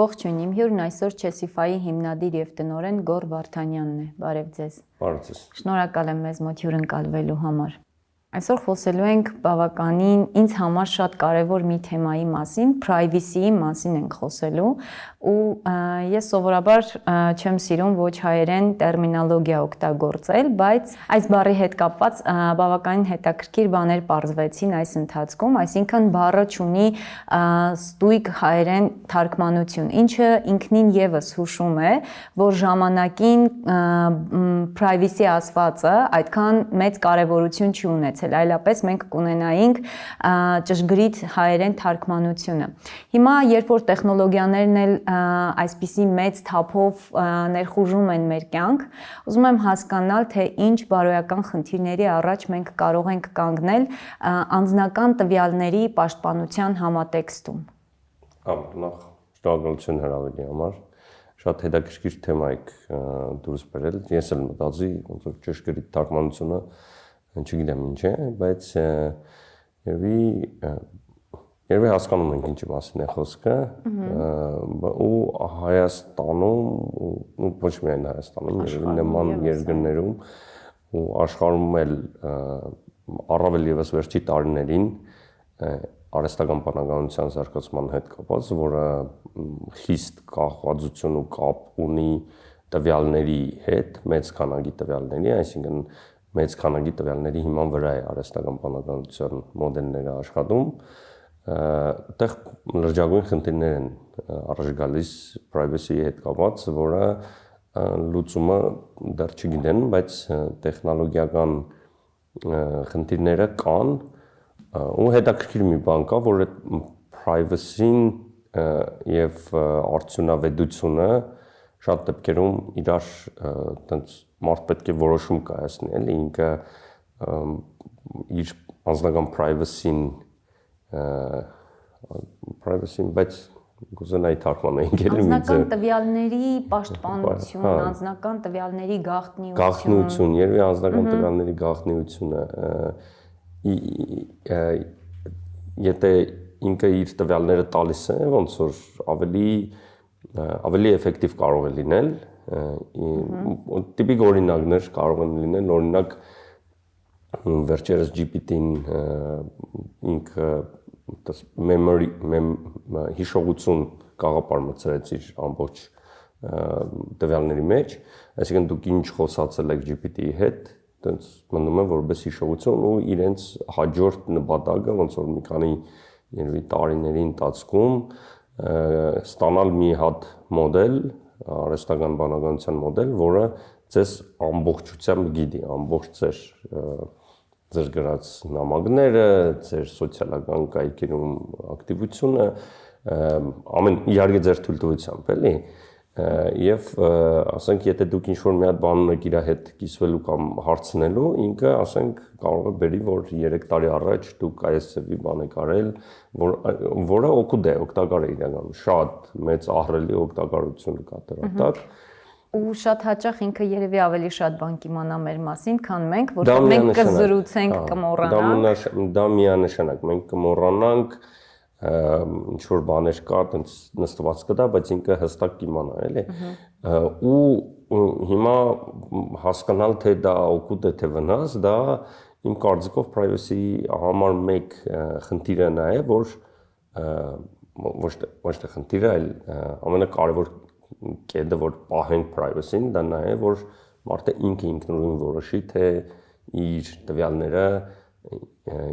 Ողջույն, իմ հյուրն այսօր Chessify-ի հիմնադիր եւ տնօրեն Գոռ Վարդանյանն է։ Բարև ձեզ։ Բարև ձեզ։ Շնորհակալ եմ մեզ մոտ հյուրընկալվելու համար։ Այսօր խոսելու ենք բավականին ինձ համար շատ կարևոր մի թեմայի մասին, privacy-ի մասին ենք խոսելու, ու ես սովորաբար չեմ սիրում ոչ հայերեն տերմինոլոգիա օգտագործել, բայց այս բառի հետ կապված բավականին հետաքրքիր բաներ պարզվեցին այս ընթացքում, այսինքն բառը ունի ստույգ հայերեն թարգմանություն, ինչը ինքնին եւս հուշում է, որ ժամանակին privacy ասվածը այդքան մեծ կարևորություն չի ունեցել, այլապես մենք կունենայինք ճշգրիտ հայերեն թարգմանությունը։ Հիմա, երբ որ տեխնոլոգիաներն էլ այսպիսի մեծ թափով ներխուժում են մեր կյանք, ուզում եմ հասկանալ, թե ինչ բարոյական խնդիրների առաջ մենք կարող ենք կանգնել անձնական տվյալների պաշտպանության համատեքստում։ Նախ շնորհակալություն հրավերի համար։ Շատ հետաքրքիր թեմա եք դուրս բերել։ Ես էլ մտածի, ոնց որ ճշգրիտ թարգմանությունը չգիտեմ ինչ է, բայց երևի հասկանում ենք ինչի մասին է խոսքը, ու Հայաստանում, ու ոչ միայն Հայաստանում, երևի նման երկրներում ու աշխարհում էլ առավել եւս վերջի տարիներին արհեստական բանականության զարգացման հետ կապված, որը խիստ կախվածություն ու կապ ունի տվյալների հետ, մեծ քանակի տվյալների, այսինքն մեծ քանակի տվյալների հիման վրա է արհեստական բանականության մոդելները աշխատում, այդտեղ լրջագույն խնդիրներ են առաջ գալիս privacy-ի հետ կապված, որը լուծումը դեռ չգիտեն, բայց տեխնոլոգիական խնդիրները կան, ու հետաքրքիր մի բան կա, որ այդ privacy-ն եւ արդյունավետությունը շատ դեպքերում իրար այտենց մարդ պետք է որոշում կայացնի, էլի ինքը իր անձնական privacy-ն, բայց կուզենայի թարգմանեինք էլի անձնական տվյալների պաշտպանություն, անձնական տվյալների գաղտնիություն, երևի անձնական տվյալների գաղտնիությունը, եթե ինքը իր տվյալները տալիս է, ոնց որ ավելի էֆեկտիվ կարող է լինել, տիպիկ օրինակներ կարող են լինել, օրինակ վերջերս GPT-ն ինքը հիշողություն գաղափար մտցրեց իր ամբողջ տվյալների մեջ, այսինքն դուք ինչ խոսացել եք GPT-ի հետ, այտենց մնում է որպես հիշողություն ու իրենց հաջորդ նպատակը ոնց որ մի քանի երևի տարիների ընթացքում ստանալ մի հատ մոդել, արհեստական բանականության մոդել, որը ձեզ ամբողջությամբ գիտի, ամբողջ ձեր գրած նամակները, ձեր սոցիալական կայքերում ակտիվությունը, իհարկե ձեր թույլտվությամբ, էլի, եւ ասենք եթե դուք ինչ-որ մի հատ բան ունեք իր հետ կիսվելու կամ հարցնելու, ինքը ասենք կարող է բերի, որ 3 տարի առաջ դուք այս ծավալի բան եք արել, որը օգուտ է, օգտակար է իրականում, շատ մեծ ահռելի օգտակարություն կա դրա տակ։ Ու շատ հաճախ ինքը երևի ավելի շատ բան կիմանա մեր մասին, քան մենք, որտեղ մենք կզրուցենք, կմոռանանք։ Դա միանշանակ, մենք կմոռանանք, ինչ որ բաներ կա, այտենց նստված կտա, բայց ինքը հստակ կիմանա, էլի։ Ու հիմա հասկանալ թե դա օգուտ է թե վնաս, դա իմ կարծիքով privacy-ի համար մեկ խնդիրը նա է, որ ոչ թե խնդիրը, այլ ամենակարևոր կետը, որ պահենք privacy-ն, դա նա է, որ մարդը ինքնուրույն որոշի, թե իր տվյալները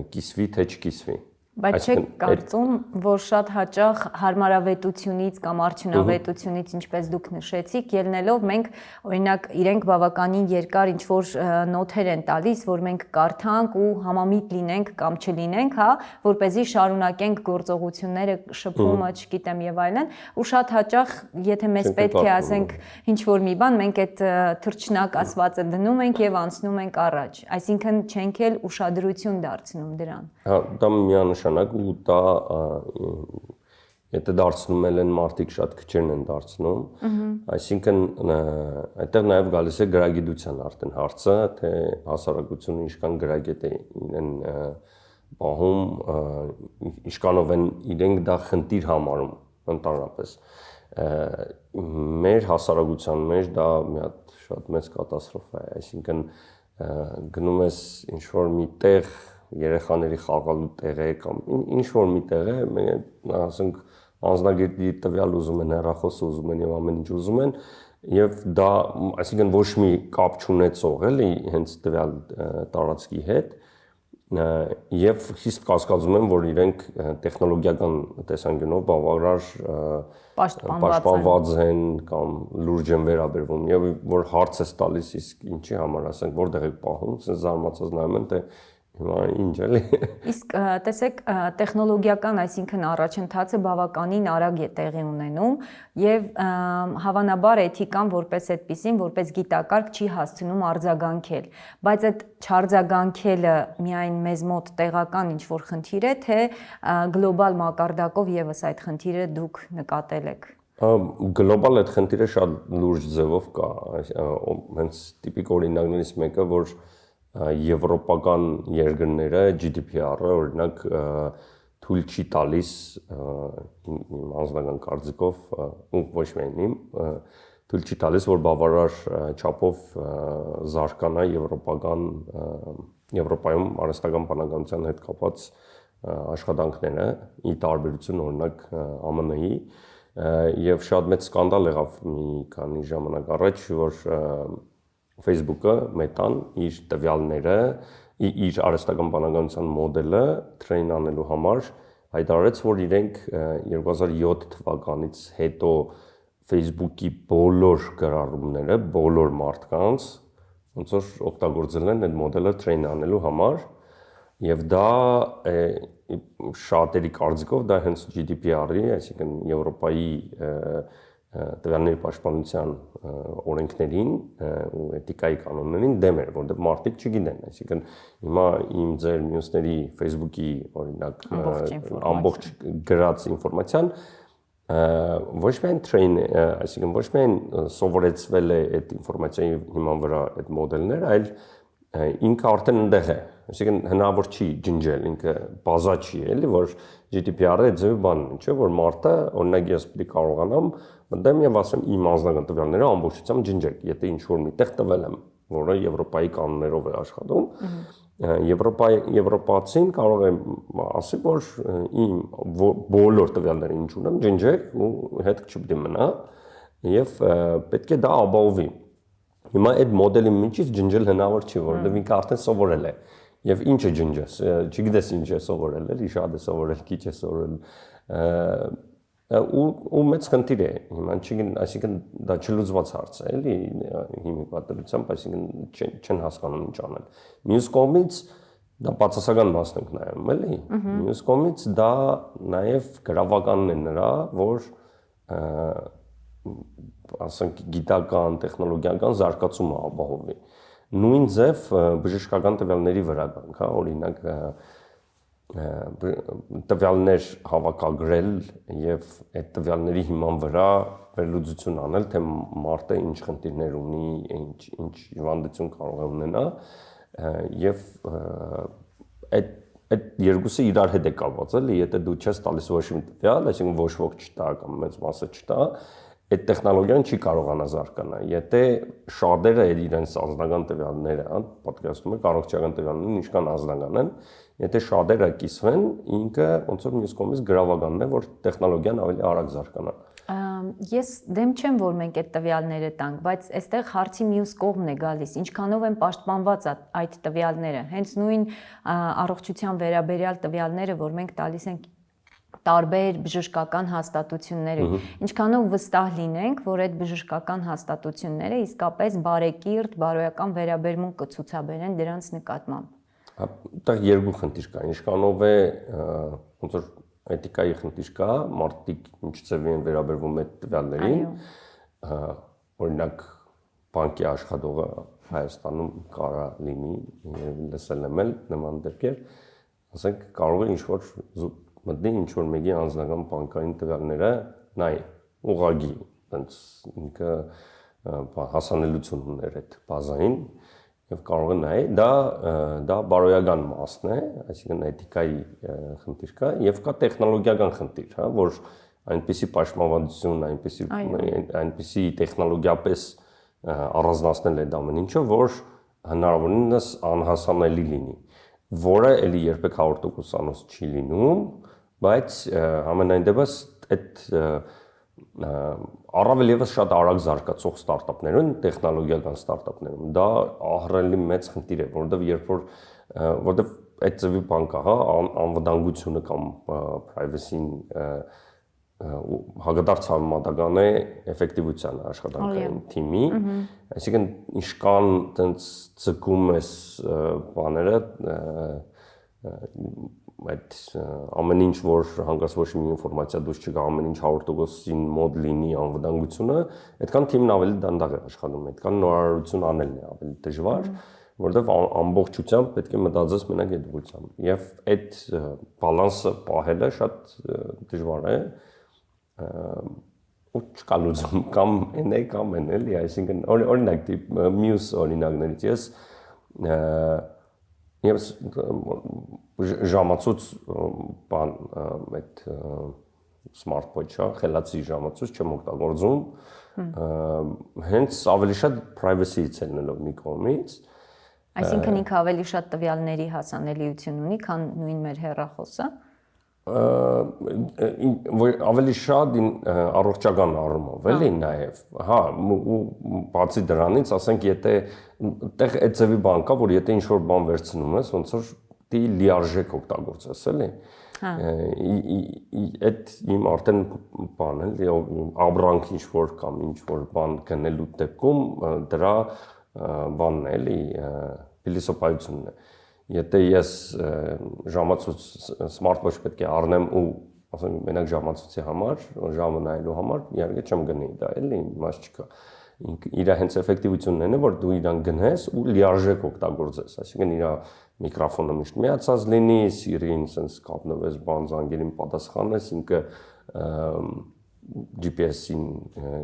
կիսվի, թե չկիսվի։ Բայց չեք կարծում, որ շատ հաճախ հարմարավետությունից կամ արդյունավետությունից, ինչպես դուք նշեցիք, ելնելով մենք օրինակ իրենք բավականին երկար ինչ-որ նոթեր են տալիս, որ մենք կարդանք ու համամիտ լինենք կամ չլինենք, հա, որպեսզի շարունակենք գործողությունները, շփումը, չգիտեմ եւ այլն, ու շատ հաճախ, եթե մեզ պետք է ասենք ինչ-որ մի բան, մենք այդ թռչնակ ասվածը դնում ենք եւ անցնում ենք առաջ, այսինքն չենք էլ ուշադրություն դարձնում դրան։ Հա, դա միանշանակ ու դա եթե դարձնում են մարդիկ շատ քչերն են դարձնում, այսինքն այդտեղ նաև գալիս է գրագիտության արդեն հարցը, թե հասարակությունը ինչքան գրագետ է իրեն պահում, ինչքանով են իրենք դա խնդիր համարում ընդհանրապես։ մեր հասարակության մեջ դա մի հատ շատ մեծ կատաստրոֆա է, այսինքն գնում ես ինչ որ մի տեղ երեխաների խաղալու տեղ է կամ ինչ որ մի տեղ է, ասենք անձնագետի տվյալ ուզում են, հեռախոսը ուզում են եւ ամեն ինչ ուզում են եւ դա, այսինքն ոչ մի կապ չունեցող էլի հենց տվյալ տարածքի հետ եւ խիստ կասկածում եմ, որ իրենք տեխնոլոգիական տեսանկյունով բավարար պաշտպանված են կամ լուրջ են վերաբերվում եւ որ հարց է տալիս իսկ ինչի համար, ասենք որտեղ եք պահում, ասես զարմացած նայում են թե հիմա ինչ էլի։ Իսկ տեսեք, տեխնոլոգիական, այսինքն առաջընթացը բավականին արագ է տեղի ունենում եւ հավանաբար էթիկան որպես այդպեսին, որպես գիտակարգ չի հասցնում արձագանքել, բայց այդ չարձագանքելը միայն մեզ մոտ տեղական ինչ-որ խնդիր է, թե գլոբալ մակարդակով եւս այդ խնդիրը դուք նկատել եք։ Գլոբալ այդ խնդիրը շատ լուրջ ձևով կա, հենց տիպիկ օրինակներից մեկը, որ եվրոպական երկրները GDPR-ը օրինակ թույլ չի տալիս իմ անձնական կարծիքով ու ոչ միայն իմ թույլ չի տալիս որ բավարար չափով զարգանա Եվրոպայում արհեստական բանականության հետ կապված աշխատանքները ի տարբերություն օրինակ ԱՄՆ-ի եւ շատ մեծ սկանդալ եղավ մի քանի ժամանակ առաջ որ Facebook-ը Meta-ն իր տվյալները, իր արհեստական բանականության մոդելը train անելու համար հայտարարեց, որ իրենք 2007 թվականից հետո Facebook-ի բոլոր գրառումները, բոլոր մարդկանց ոնց որ օգտագործել են այդ մոդելը train անելու համար եւ դա շատերի կարծիքով դա հենց GDPR-ի, այսինքն Եվրոպայի տվյալների պաշտպանության օրենքներին ու էթիկայի կանոններին դեմ էր, որտեղ մարդիկ չգիտեն, այսինքն հիմա իմ ձեր մյուսների Facebook-ի օրինակ ամբողջ գրած ինֆորմացիան ոչ միայն train, այսինքն ոչ միայն սովորեցվել է այդ ինֆորմացիայի հիման վրա այդ մոդելները, այլ ինքը արդեն այնտեղ է, այսինքն հնարավոր չի ջնջել, ինքը բազա չի էլի, որ GDPR-ը այդ ձևի բանն է, չէ՞, որ մարդը օրինակ ես պետք է կարողանամ մտեմ եւ ասեմ իմ անձնական տվյալները ամբողջությամբ ջնջեք, եթե ինչ որ միտեղ տվել եմ, որը Եվրոպայի կանոններով է աշխատում, Եվրոպացին կարող է ասի, որ իմ բոլոր տվյալները ինչ ունեմ, ջնջեք ու հետք չպետք է մնա եւ պետք է դա ապահովի։ Հիմա այդ մոդելի միջից ջնջել հնարավոր չի, որովհետեւ ինքը արդեն սովորել է։ Եվ ինչ է ջնջես, չգիտես ինչ է սովորել, էլի շատ է սովորել, քիչ է սովորել։ Ու մեծ խնդիր է, հիմա այսինքն դա չլուծված հարց է, էլի հիմի պատերությամբ, այսինքն չեն հասկանում ինչ անել։ Մյուս կողմից դա բացասական մասն ենք նայում, էլի։ Մյուս կողմից դա նաև գրավականն է նրա, որ ասենք գիտական, տեխնոլոգիական զարգացումը ապահովի։ Նույն ձև բժշկական տվյալների վրա կան, հա, օրինակ տվյալներ հավաքագրել եւ այդ տվյալների հիման վրա վերլուծություն անել, թե մարդը ինչ խնդիրներ ունի, ինչ հիվանդություն կարող է ունենա եւ այդ երկուսը իրար հետ է կապված, էլի, եթե դու չես տալիս ոչ մի տվյալ, այսինքն ոչ ոք չտա կամ մեծ մասը չտա, այդ տեխնոլոգիան չի կարողանա զարգանա։ Եթե շատերը իրենց անձնական տվյալները, պատկերացնում եք առողջական տվյալներն ինչքան անձնական են, եթե շատերը կիսվեն, ինքը ոնց որ մյուս կողմից գրավականն է, որ տեխնոլոգիան ավելի արագ զարգանա։ Ես դեմ չեմ, որ մենք այդ տվյալները տանք, բայց այստեղ հարցի մյուս կողմն է գալիս, ինչքանով են պաշտպանված այդ տվյալները։ Հենց նույն առողջության վերաբերյալ տվյալները, որ մենք տալիս ենք տարբեր բժշկական հաստատությունների, ինչքանով վստահ լինենք, որ այդ բժշկական հաստատությունները իսկապես բարեկիրթ, բարոյական վերաբերմունք կցուցաբերեն դրանց նկատմամբ։ Այդտեղ երկու խնդիր կա, ինչքանով է ոնց որ էթիկայի խնդիր կա, մարդիկ ինչ ձևի են վերաբերվում այդ տվյալներին, օրինակ բանկի աշխատողը Հայաստանում կարա լինի, լսել եմ էլ նման դեպքեր, ասենք կարող է ինչ-որ մտնի ինչ-որ մեկի անձնական բանկային տվյալները նայ, ուղղակի, այնց ինքը հասանելություն ուներ այդ բազային եւ կարող է նայ, դա բարոյական մասն է, այսինքն էթիկայի խնդիր կա եւ կա տեխնոլոգիական խնդիր, հա, որ այնպիսի պաշտպանվածություն, այնպիսի տեխնոլոգիապես առանձնացնել այդ ամեն ինչը, որ հնարավորինս անհասանելի լինի, որը էլի երբեք 100%-անոց չի լինում, բայց ամենայն դեպս այդ առավել եւս շատ արագ զարգացող ստարտափներում, տեխնոլոգիական ստարտափներում դա ահռելի մեծ խնդիր է, որովհետեւ այդ ծավի բան կա, հա, անվտանգությունը կամ privacy-ին հագադարձ համեմատական է էֆեկտիվության աշխատանքային թիմի, այսինքն ինչքան տենց ցկում ես բաները այդ ամեն ինչ որ հանկարծ ոչ մի ինֆորմացիա դուրս չգա, ամեն ինչ 100%-ին մոդ լինի անվտանգությունը, այդքան թիմն ավելի դանդաղ է աշխատում, այդքան նորարարություն անելն է ավելի դժվար, որովհետև ամբողջությամբ պետք է մտածես մենակ այդ ուղղությամբ, եւ այդ բալանսը պահելը շատ դժվար է, ու չկա լուծում, կամ այն է, կամ այն էլի, այսինքն օրինակ մյուս օրինակներից ես ժամացույց բան այդ smart watch-ը, խելացի ժամացույց չեմ օգտագործում, հենց ավելի շատ privacy-ից ելնելով մի կողմից, այսինքն ինքը ավելի շատ տվյալների հասանելիություն ունի, քան նույն մեր հեռախոսը, ավելի շատ առողջական առումով, էլի նաև, հա, ու բացի դրանից, ասենք, եթե այդտեղ այդ ձևի բան կա, որ եթե ինչ-որ բան վերցնում ես, ոնց որ դի լիարժեք օգտագործես, էլի, այդ իմ արդեն բան էլի, աբրանք ինչ-որ կամ ինչ-որ բան գնելու դեպքում դրա բանն է, էլի, փիլիսոփայությունն է։ Եթե ես ժամացույց smart watch պետք է առնեմ ու ասենք մենակ ժամացույցի համար, ժամը նայելու համար, իհարկե չեմ գնի դա, էլի, մաս չկա։ Իր հենց էֆեկտիվությունն է, որ դու իրան գնես ու լիարժեք օգտագործես, այսինքն իր միկրոֆոնը միշտ միացած լինի, Siri-ին sense կապնվես բան զանգերին պատասխանես, ինքը GPS-ին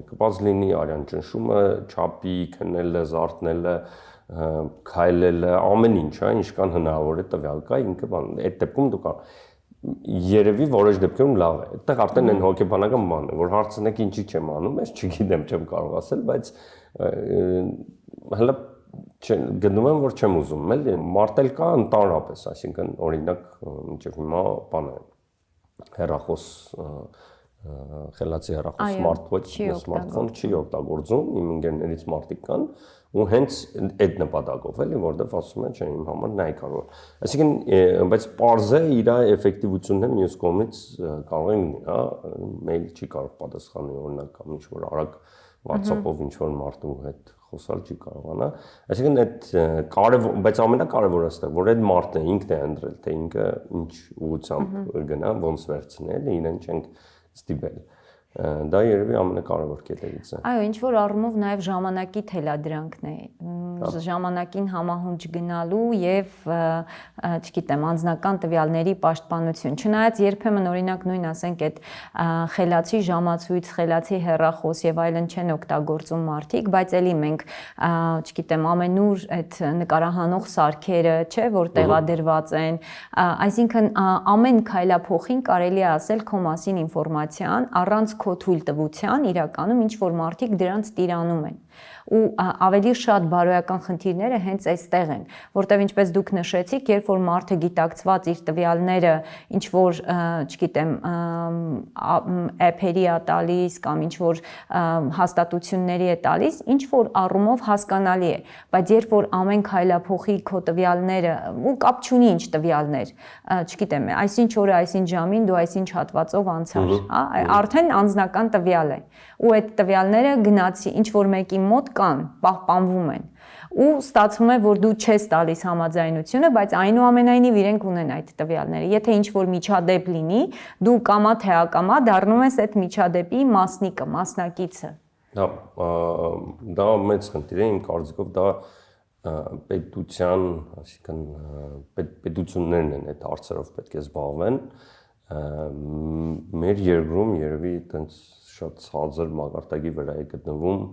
կպած լինի, արյան ճնշումը, չափի, քննելը, զարթնելը, քայլելը, ամեն ինչ, հա, ինչքան հնարավոր է տվյալ կա, ինքը բան, այդ դեպքում դու կա երևի որոշ դեպքերում լավ է։ Այդտեղ արդեն այն հոգեբանական բանն է, որ հարցնեք ինչի չեմ անում, ես չգիտեմ, չեմ կարող ասել, բայց հələ գտնում եմ, որ չեմ ուզում, էլի, մարտել կա ընդհանրապես, այսինքն օրինակ մինչև հիմա բան է, հեռախոս խելացի հեռախոս smart watch, smartphone չի օգտագործում, իմ ընկերներից մարդիկ կան, ու հենց այդ նպատակով էլի, որտեղ ասում են, չէ, իմ համար նա է կարող։ Այսինքն, բայց պարզ է իր էֆեկտիվությունն է մյուս կողմից կարող է լինի, հա, մեյլ չի կարող պատասխանել, օրինակ կամ ինչ-որ արագ WhatsApp-ով ինչ-որ մարդու հետ խոսալ չի կարողանա։ Այսինքն այդ կարևոր, բայց ամենակարևորը է, որ այդ մարդը ինքն է ընտրել, թե ինքը ինչ ուղղությամբ գնա, ոնց վերցնել, իրեն չենք ստիպել։ Դա երևի ամենակարևոր կետերից է։ Այո, ինչ որ առումով նաև ժամանակի թելադրանքն է, ժամանակին համահունչ գնալու եւ, չգիտեմ, անձնական տվյալների պաշտպանություն։ Չնայած երբեմն օրինակ նույն ասենք այդ խելացի ժամացույց, խելացի հեռախոս եւ այլն չեն օգտագործում մարդիկ, բայց էլի մենք, չգիտեմ, ամենուր այդ նկարահանող սարքերը, չէ, որ տեղադրված են, այսինքն ամեն քայլափոխին կարելի է ասել քո մասին ինֆորմացիան առանց քո թույլտվության իրականում ինչ որ մարդիկ դրանց տիրանում են ու ավելի շատ բարոյական խնդիրները հենց այստեղ են, որտեղ ինչպես դուք նշեցիք, երբ որ մարդը գիտակցված իր տվյալները ինչ որ, չգիտեմ, app-երի է տալիս կամ ինչ որ հաստատությունների է տալիս, ինչ որ առումով հասկանալի է, բայց երբ որ ամեն քայլափոխի քո տվյալները ու կապ չունի ինչ տվյալներ, չգիտեմ, այսինչ օրը, այսինչ ժամին դու այսինչ հատվածով անցար, հա, արդեն անձնական տվյալ է, ու այդ տվյալները գնացի ինչ որ մեկի մոտ կան, պահպանվում են, ու ստացվում է, որ դու չես տալիս համաձայնությունը, բայց այնուամենայնիվ իրենք ունեն այդ տվյալները, եթե ինչ որ միջադեպ լինի, դու կամա թե ակամա դառնում ես այդ միջադեպի մասնիկը, մասնակիցը։ Դա մեծ խնդիր է, իմ կարծիքով դա պետության, այսինքն պետություններն են այդ հարցերով պետք է զբաղվեն, մեր երկրում երևի այդպես շատ ցածր մակարդակի վրա է գտնվում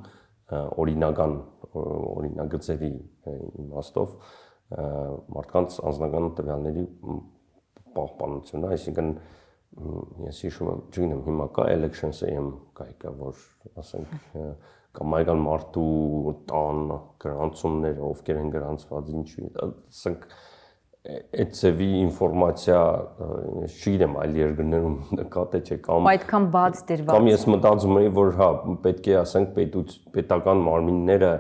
օրինական օրինագծերի իմաստով մարդկանց անձնական տվյալների պահպանությունը, այսինքն ես հիշում եմ, չգիտեմ, հիմա կա elections-ը կայքա, որ ասենք կամ այգան մարդու տան գրանցումները, ովքեր են գրանցված, ինչու, ասենք այդ ծևի ինֆորմացիա, չգիտեմ, այլ երկրներում կա թե չէ, կամ այդքան բաց դրված։ Կամ ես մտածում եի, որ հա, պետք է ասենք պետական մարմինները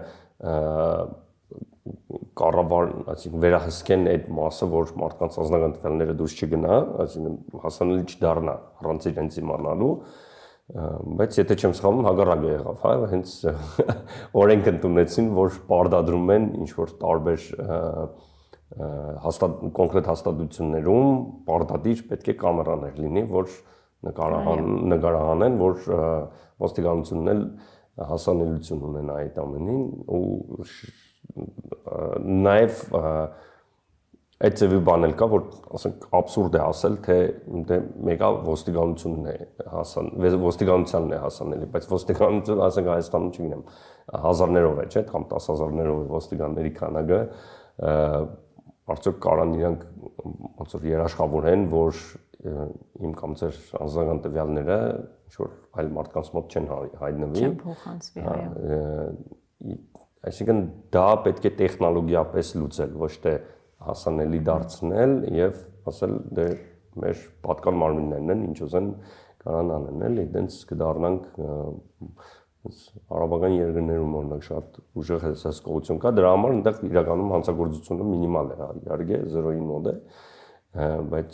կառավար, այսինքն վերահսկեն այդ մասը, որ մարդկանց անձնական տվյալները դուրս չգնա, այսինքն հասանելի չդառնա առանց իրենց իմանալու, բայց եթե չեմ սխալվում, հակառակը եղավ, հա, հենց օրենք ընդունեցին, որ պարտադրում են ինչ որ տարբեր կոնկրետ հաստատություններում պարտադիր պետք է կամերաներ լինի, որ նկարահանեն, որ ոստիկանությունն էլ հասանելիություն ունենա այդ ամենին ու նաև այդ ծևի բան էլ կա, որ ասենք абսուրդ է ասել, թե մեկը ոստիկանությունն է ոստիկանությանն է հասանելի, բայց ոստիկանությունը ասենք Հայաստանում չգիտեմ, հազարներով է, չէ՞, կամ 10,000-ներով է ոստիկանների քանակը, արդյոք կարան իրանք ոնց որ երաշխավորեն, որ իմ կամ ձեր անձնական տվյալները ինչ-որ այլ մարդկանց մոտ չեն հայտնվի։ Չեն փոխանցվի, այո։ Այսինքն դա պետք է տեխնոլոգիապես լուծել, ոչ թե հասանելի դարձնել եւ ասել դե մեր պատկան մարմիններն են, ինչ ուզեն կարան անեն, էլի, դենց կդառնանք արաբական երկրներում օրինակ շատ ուժեղ հսկողություն կա, դրա համար այնտեղ իրականում հանցագործությունը մինիմալ է, իհարկե 0-ի մոտ է, բայց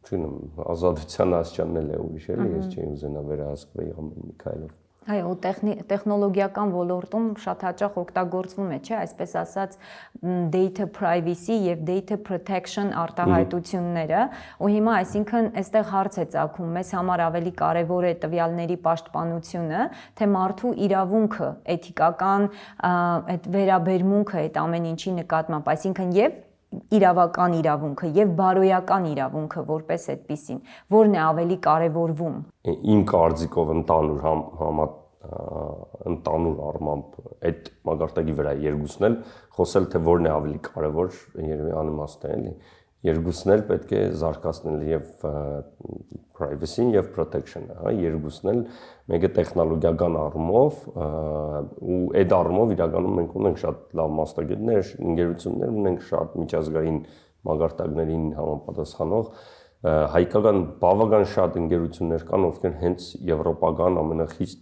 չգիտեմ, ազատության աստիճանն էլ է ուրիշ էլի, ես չէի ուզենա վերահսկվեի ամեն մի քայլով։ Այո, տեխնոլոգիական ոլորտում շատ հաճախ օգտագործվում է, չէ, այսպես ասած data privacy եւ data protection արտահայտությունները, ու հիմա այսինքն այստեղ հարց է ծագում, մեզ համար ավելի կարեւոր է տվյալների պաշտպանությունը, թե մարդու իրավունքը, էթիկական այդ վերաբերմունքը այդ ամեն ինչի նկատմամբ, այսինքն եւ իրավական իրավունքը եւ բարոյական իրավունքը որպես այդպիսին, որն է ավելի կարևորվում։ Իմ կարծիքով ընդանուր առմամբ այդ մագարտակի վրա երկուսն էլ խոսել թե որն է ավելի կարևոր, երևի անիմաստ է, էլի։ Երկուսն էլ պետք է զարգացնել եւ privacy-ն եւ protection-ը, հա, երկուսն էլ մեկը տեխնոլոգիական առումով ու այդ առումով իրականում մենք ունենք շատ լավ մասնագետներ, ընկերություններ ունենք շատ միջազգային մագարտակներին համապատասխանող հայկական բավական շատ ընկերություններ կան, ովքեր հենց եվրոպական ամենախիստ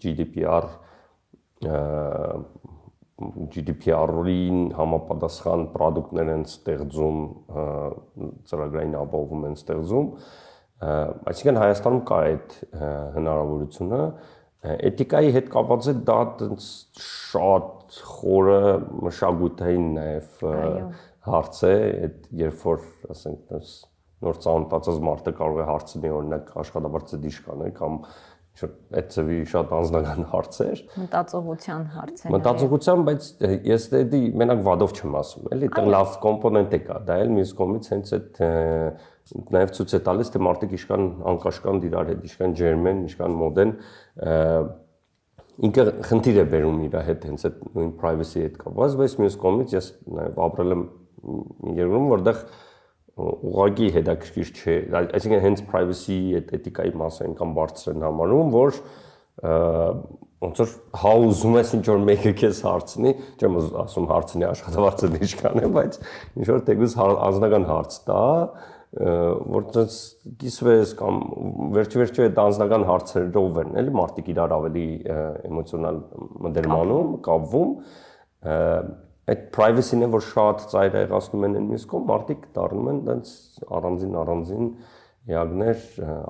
GDPR-ին համապատասխան պրոդուկտներ են ստեղծում, ծրագրային ապահովում են ստեղծում, այսինքն Հայաստանում կա այդ հնարավորությունը, էթիկայի հետ կապված է դա շատ խորը մշակութային նաև հարց է, այդ երբ որ ասենք նոր ծանոթացած մարդը կարող է հարցնի օրինակ աշխատավարձը դիշկան է կամ այդ ծավի շատ անձնական հարցեր մտածողության հարց է մտածողության, բայց ես դե մենակ վադով չեմ ասում, էլի դա լավ կոմպոնենտ է կա, դա էլ մյուս կողմից հենց այդ նաև ցույց է տալիս թե մարդիկ իշքան անկաշկանդ իրար հետ, իշքան ջերմ են, իշքան մոդ են, ինքը խնդիր է բերում իր հետ հենց այդ նույն privacy հետ կապված, բայց մյուս կողմից ես նաև ապրել եմ երկրում, որտեղ ուղղակի հետաքրքիր չէ, այսինքն հենց privacy այդ էթիկայի մասը այնքան բարձր են համարում, որ ոնց որ հա ուզում ես ինչ որ մեկը քեզ հարցնի, չեմ ասում հարցնի աշխատավարձը ինչքան է, բայց ինչ որ թեկուզ անձնական հարց տա, որտեղ կիսվես կամ վերջ-վերջո այդ անձնական հարցերով են, էլի մարդիկ իրար ավելի էմոցիոնալ մտերմանում, կապվում, այդ privacy-ն է, որ շատ ծայրահեղացնում են մյուս կողմ, մարդիկ դառնում են դենց առանձին էակներ,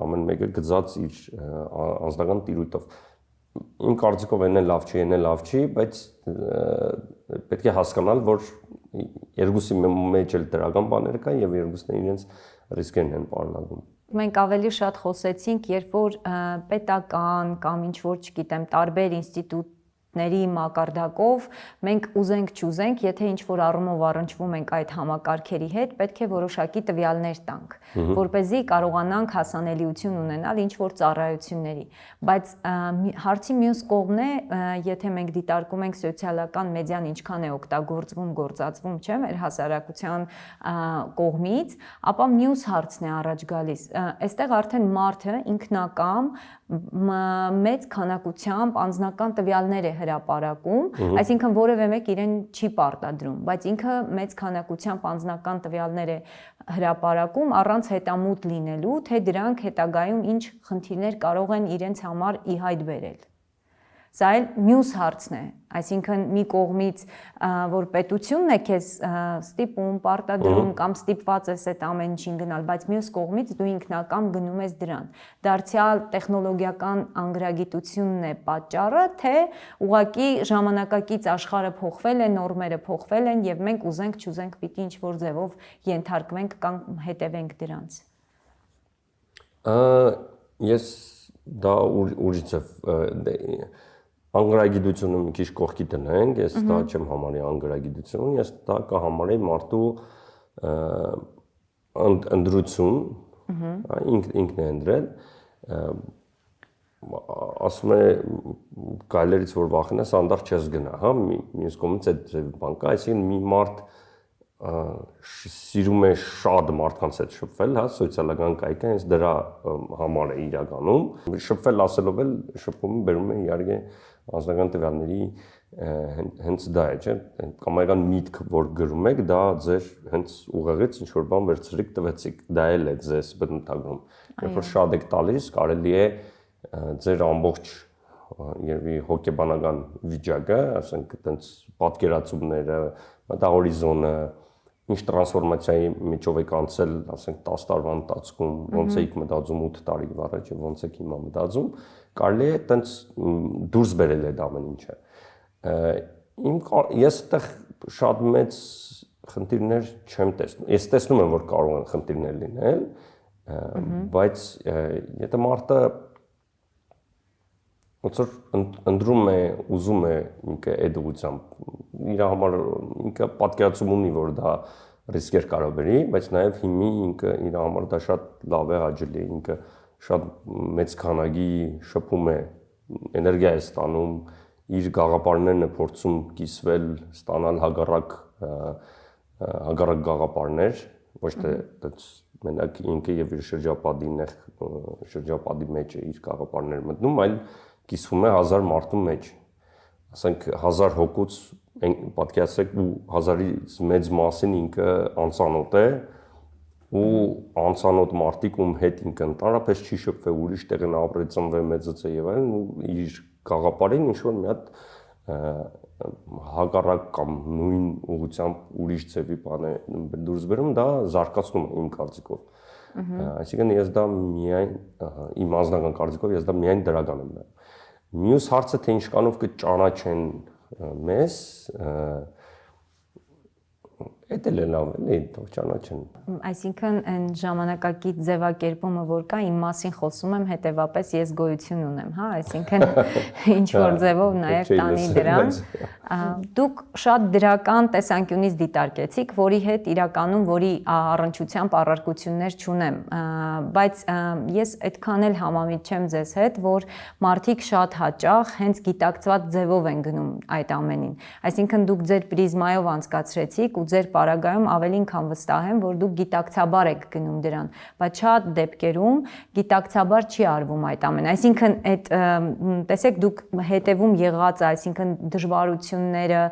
ամեն մեկը գծած իր անձնական տիրույթով։ Իմ կարծիքով այն է լավ չի, այն է լավ չի, բայց պետք է հասկանալ, որ երկուսի մեջ էլ դրական բաներ կան եւ երկուսն էլ իրենց ռիսկերն են պարունակում։ Մենք ավելի շատ խոսեցինք, երբ որ պետական կամ ինչ որ, չգիտեմ, տարբեր ինստիտուտ ների մակարդակով մենք ուզենք չուզենք, եթե ինչ-որ առումով առնչվում ենք այդ համակարգերի հետ, պետք է որոշակի տվյալներ տանք, որպեսզի կարողանանք հասանելիություն ունենալ ինչ-որ ծառայությունների։ Բայց հարցի մյուս կողմն է, եթե մենք դիտարկում ենք սոցիալական մեդիան ինչքան է օգտագործվում, գործածվում, չէ՞, մեր հասարակության կողմից, ապա մյուս հարցն է առաջ գալիս։ Այստեղ արդեն մարդը ինքնակամ մեծ քանակությամբ անձնական տվյալներ է հրապարակում, այսինքն որևէ մեկ իրեն չի պարտադրում, բայց ինքը մեծ քանակությամբ անձնական տվյալներ է հրապարակում առանց հետամուտ լինելու, թե դրանք հետագայում ինչ խնդիրներ կարող են իրենց համար ի հայտ բերել։ Սա էլ մյուս հարցն է, այսինքն մի կողմից, որ պետությունն է քեզ ստիպում, պարտադրում կամ ստիպված ես այդ ամեն ինչին գնալ, բայց մյուս կողմից դու ինքնակամ գնում ես դրան։ Դարձյալ տեխնոլոգիական անգրագիտությունն է պատճառը, թե ուղղակի ժամանակակից աշխարհը փոխվել է, նորմերը փոխվել են եւ մենք ուզենք չուզենք պիտի ինչ-որ ձևով ենթարկվենք կամ հետևենք դրանց։ Ես դա ուրիշ անգրագիտությունը մի քիչ կողքի տնենք, ես դա չեմ համարի անգրագիտություն, ես դա կհամարեի մարդու ընդրություն, ինքն է ընդրել, ասում է գայլերից որ վախենաս անդաղ չես գնա, հա, մյուս կողմից այդ բան կա, այսինքն մի մարդ սիրում է շատ մարդկանց հետ շփվել, հա, սոցիալական կայքը հենց դրա համար է իրականում, շփվել ասելով էլ շփումը բերում է իհարկե անձնական տվյալների հենց դա է, չէ՞, կամ այգան միտք որ գրում եք, դա ձեր հենց ուղեղից ինչ որ բան վերցրիք տվեցիք, դա էլ է ձեզ բնութագրում։ Երբ որ շատ եք տալիս, կարելի է ձեր ամբողջ երևի հոգեբանական վիճակը, ասենք, այտենց պատկերացումները, մտահորիզոնը, ինչ տրանսֆորմացիայի միջով եք անցել, ասենք 10 տարվա ընթացքում, ոնց եք մտածում 8 տարի առաջ, ոնց եք հիմա մտածում, կարելի է այտենց դուրս բերել այդ ամեն ինչը։ Ես այդտեղ շատ մեծ խնդիրներ չեմ տեսնում։ Ես տեսնում եմ, որ կարող են խնդիրներ լինել, բայց եթե մարդը ոնց որ ընդրում է, ուզում է ինքը այդ ուղղությամբ իր համար ինքը պատկերացում ունի, որ դա ռիսկեր կարող բերի, բայց նաև հիմի ինքը իր համար դա շատ լավ է, հաճելի է, ինքը շատ մեծ քանակի շփում է, էներգիա է ստանում, իր գաղափարներն է փորձում կիսվել, ստանալ հագարակ գաղափարներ, ոչ թե մենակ ինքը եւ իր շրջապատի մեջ է իր գաղափարները մտնում, այլ կիսվում է 1000 մարդու մեջ, ասենք 1000 հոգուց պատկերացրեք ու 1000-ից մեծ մասին ինքը անծանոթ է ու անծանոթ մարդիկ ում հետ ինքը ընդհանրապես չի շփվել, ուրիշ տեղ են ապրել, ծնվել, մեծացել եւ այլն ու իր գաղափարին ինչ որ մի հատ հակառակ կամ նույն ուղղությամբ ուրիշ ձևի բան է դուրս բերում, դա զարգացնում է իմ կարծիքով։ Այսինքն ես դա միայն իմ անձնական կարծիքով ես դա միայն դրական եմ նայում։ Մյուս հարցը թե ինչքանով կճանաչեն մեզ, Էդ էլ է լավ, էլի, թող ճանաչեն։ Այսինքն այն ժամանակակից ձևակերպումը, որ կա, իմ մասին խոսում եմ, հետևապես ես գոյություն ունեմ, հա, այսինքն ինչ որ ձևով նաև տանի դրան։ Դուք շատ դրական տեսանկյունից դիտարկեցիք, որի հետ իրականում որի առնչությամբ առարկություններ չունեմ, բայց ես այդքան էլ համամիտ չեմ ձեզ հետ, որ մարդիկ շատ հաճախ հենց գիտակցված ձևով են գնում այդ ամենին։ Այսինքն դուք ձեր պրիզմայով անցկացրեցիք ու ձեր պարագայում ավելին քան վստահ եմ, որ դուք գիտակցաբար եք գնում դրան, բայց շատ դեպքերում գիտակցաբար չի արվում այդ ամենը։ Այսինքն այդ տեսեք դուք հետևում եղած, այսինքն դժվարությունները,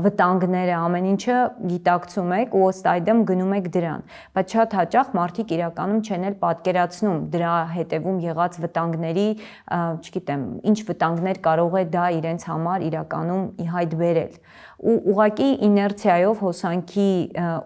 վտանգները, ամեն ինչը գիտակցում եք ու ըստ այդմ գնում եք դրան, բայց շատ հաճախ մարդիկ իրականում չեն էլ պատկերացնում դրա հետևում եղած վտանգների, չգիտեմ, ինչ վտանգներ կարող է դա իրենց համար իրականում ի հայտ բերել։ Ու ուղղակի իներցիայով հոսանքի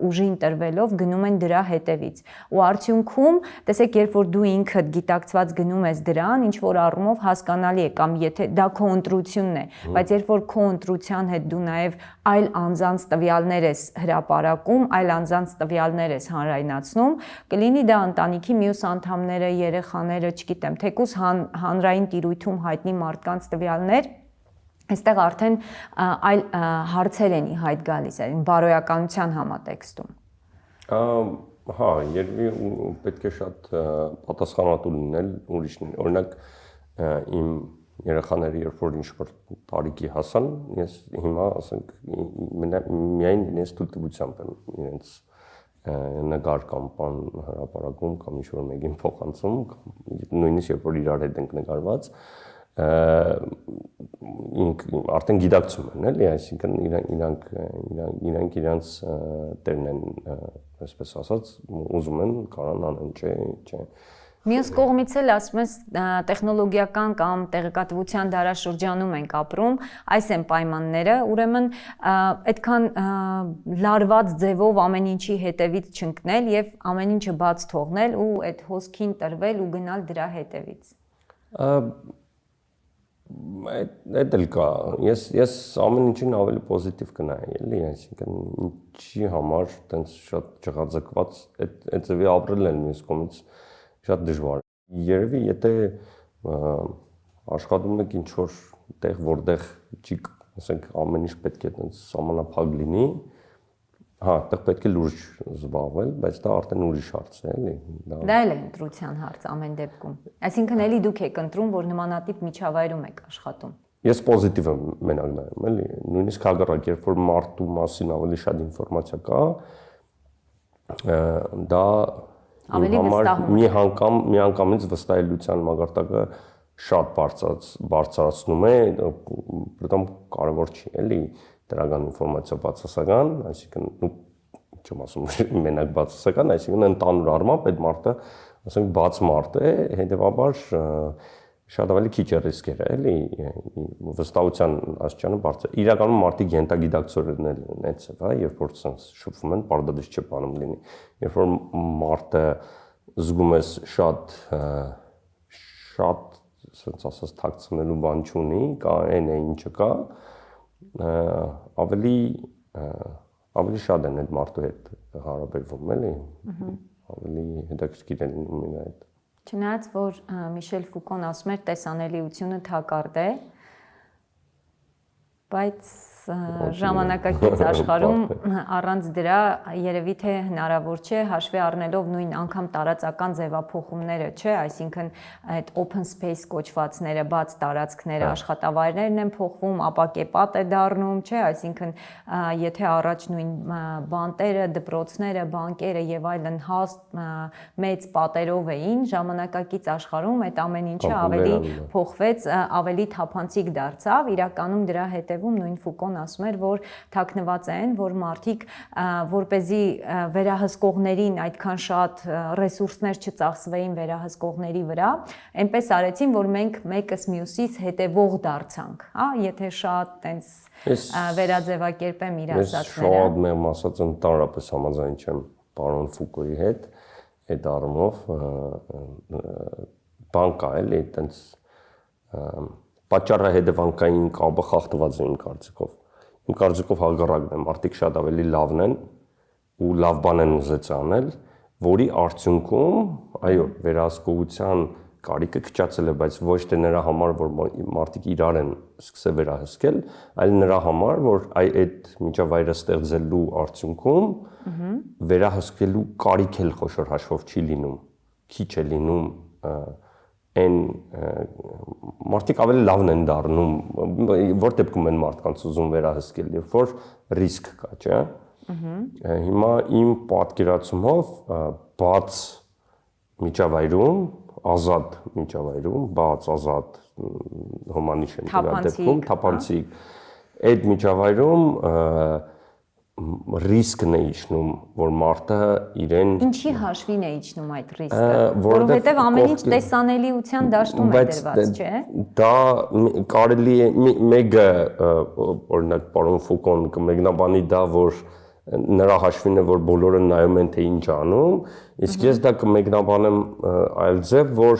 ուժին տրվելով գնում են դրա հետևից։ Ու արդյունքում, տեսեք, երբ որ դու ինքդ գիտակցված գնում ես դրան, ինչ որ առումով հասկանալի է, կամ եթե դա քո ընտրությունն է, բայց երբ որ քո ընտրության հետ դու նաև այլ անձանց տվյալներ ես հրապարակում, այլ անձանց տվյալներ ես հանրայնացնում, կլինի դա ընտանիքի մյուս անդամները, երեխաները, չգիտեմ, թեկուզ հանրային տիրույթում հայտնի մարդկանց տվյալներ, Այստեղ արդեն այլ հարցեր են ի հայտ գալիս, այն բարոյականության համատեքստում։ Հա, երևի պետք է շատ պատասխանատու լինել ուրիշներին։ Օրինակ իմ երեխաները երբ որ ինչ-որ տարիքի հասան, ես հիմա ասենք միայն իրենց թույլտվությամբ եմ իրենց նկար կամ բան հրապարակում կամ ինչ-որ մեկին փոխանցում, նույնիսկ երբ որ իրար հետ ենք նկարված, արդեն գիտակցում են, էլի, այսինքն իրանք իրանց տերն են, այսպես ասած, ուզում են կարան անեն, չէ։ Մյուս կողմից էլ ասում ես տեխնոլոգիական կամ տեղեկատվության դարաշրջանում ենք ապրում, այս են պայմանները, ուրեմն այդքան լարված ձևով ամեն ինչի հետևից չընկնել եւ ամեն ինչը բաց թողնել ու այդ հոսքին տրվել ու գնալ դրա հետևից։ Այդ էլ կա, ես ամեն ինչին ավելի պոզիտիվ կնայի, էլի, այսինքն ինչի համար տենց շատ ջղաձգված այդ ձևի ապրել են մյուս կողմից շատ դժվար։ Երևի եթե աշխատում եք ինչ-որ տեղ, որտեղ չի, ասենք, ամեն ինչ պետք է տենց սահմանափակ լինի, հա, այդտեղ պետք է լուրջ զբաղվել, բայց դա արդեն ուրիշ հարց է, էլի։ Դա էլ է ընտրության հարց ամեն դեպքում։ Այսինքն էլի դուք եք ընտրում, որ նմանատիպ միջավայրում եք աշխատում։ Ես պոզիտիվ եմ մենակ նայում, էլի, նույնիսկ հակառակ, երբ որ մարդու մասին ավելի շատ ինֆորմացիա կա, դա ավելի վստահում է։ Միանգամից վստահելիության մակարդակը շատ բարձրացնում է, պրիտոմ կարևոր չի, էլի, դրական ինֆորմացիա բացասական, այսինքն չեմ ասում մենակ բացասական, այսինքն ընդհանուր առմամբ այդ մարդը, ասենք, բաց մարդ է, հետևաբար շատ ավելի քիչ է ռիսկերը, էլի, վստահության աստիճանը բարձր։ Իրականում մարդիկ ենթագիտակցորեն են այդպես, հա, երբ որ sense շփվում են, պարզապես չի բանում լինի։ Երբ որ մարդը զգում ես շատ sense ասած թաքցնելու բան չունի, կա այն է ինչը կա, ավելի շատ են այդ մարդու հետ հարաբերվում, էլի, ավելի հետաքրքիր են լինում իր հետ։ Չնայած որ Միշել Ֆուկոն ասում էր տեսանելիությունը թակարդ է, բայց ժամանակակից աշխարհում առանց դրա երևի թե հնարավոր չէ հաշվի առնելով նույն անգամ տարածական ձևափոխումները, չէ, այսինքն այդ open space կոչվածները, բաց տարածքները, աշխատավայրերն են փոխվում, ապակեպատ է դառնում, չէ, այսինքն եթե առաջ նույն բանտերը, դպրոցները, բանկերը եւ այլն հաստ մեծ պատերով էին, ժամանակակից աշխարհում այդ ամեն ինչը ավելի փոխվեց, ավելի թափանցիկ դարձավ, իրականում դրա հետևում նույն Ֆուկոն ասում էր, որ թաքնված են, որ մարդիկ որպեսզի վերահսկողներին այդքան շատ ռեսուրսներ չծախսվեին վերահսկողների վրա, այնպես արեցին, որ մենք մեկս մյուսից հետևող դարձանք, հա, եթե շատ տենց վերաձևակերպեմ իր ասածները։ Ես շատ մեղմ ասած ընդհանրապես համաձայն չեմ պարոն Ֆուկոյի հետ, այդ առումով բան կա էլի, տենց պատճառը հետևանքային կապը խախտված է իմ կարծիքով։ Իմ կարծիքով հակառակն է, մարդիկ շատ ավելի լավն են ու լավ բան են ուզեց անել, որի արդյունքում, այո, վերահսկողության կարիքը քչացել է, բայց ոչ թե նրա համար, որ մարդիկ իրար են սկսել վերահսկել, այլ նրա համար, որ այդ միջավայրը ստեղծելու արդյունքում վերահսկելու կարիք էլ խոշոր հաշվով չի լինում, քիչ է լինում այն մարդիկ ավելի լավն են դառնում, որ դեպքում են մարդկանց ուզում վերահսկել, երբ որ ռիսկ կա, չէ՞։ Հիմա իմ պատկերացումով բաց միջավայրում, ազատ միջավայրում, բաց, ազատ հոմանիշ են դրա դեպքում, թափանցիկ, այդ միջավայրում ռիսկն է իջնում, որ մարդը իրեն Ինչի հաշվին է իջնում այդ ռիսկը, որովհետև ամեն ինչ տեսանելիության դաշտում է դրված, չէ՞։ Դա կարելի է մեկը, օրինակ, պարոն Ֆուկոն կմեկնաբանի դա, որ նրա հաշվին է, որ բոլորը նայում են, թե ինչ անում, իսկ ես դա կմեկնաբանեմ այլ ձև, որ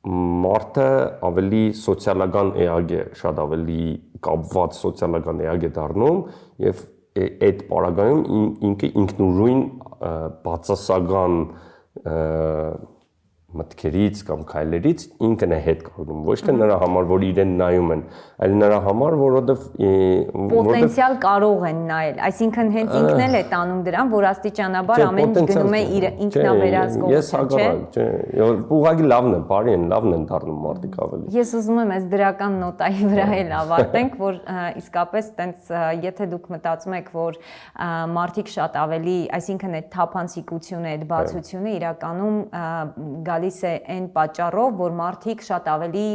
մարդը ավելի սոցիալական էակ է, շատ ավելի կապված սոցիալական էակ է դառնում եւ այդ պարագայում ինքը ինքնուրույն բացասական մտքերից կամ քայլերից ինքն է հետ կանգնում, ոչ թե նրա համար, որ իրեն նայում են, այլ նրա համար, որովհետև պոտենցիալ կարող են նայել, այսինքն հենց ինքն էլ է տանում դրան, որ աստիճանաբար ամեն ինչ գնում է իր ինքնավերահսկողություն, ես հակառակ, չէ, ուղղակի լավն է, բարի են, լավն են դառնում մարդիկ ավելի։ Ես ուզում եմ այս դրական նոտայի վրա էլ ավարտենք, որ իսկապես տենց եթե դուք մտածում եք, որ մարդիկ շատ ավելի, այսինքն այդ թափանցիկությունը, այդ բացությունը իրականում գալիս է այն պատճառով, որ մարդիկ շատ ավելի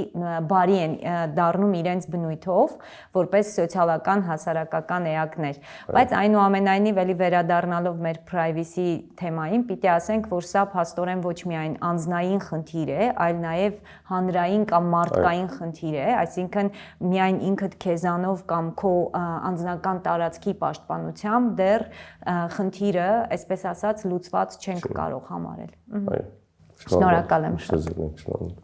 բարի են դառնում իրենց բնույթով, որպես սոցիալական հասարակական էակներ։ Բայց այնուամենայնիվ էլի վերադառնալով մեր privacy թեմային, պիտի ասենք, որ սա փաստորեն ոչ միայն անձնային խնդիր է, այլ նաև հանրային կամ մարդկային խնդիր է, այսինքն միայն ինքդ քեզանով կամ քո անձնական տարածքի պաշտպանությամբ դեռ խնդիրը, այսպես ասած, լուծված չենք կարող համարել։ Այո։ Շնորհակալ եմ շատ։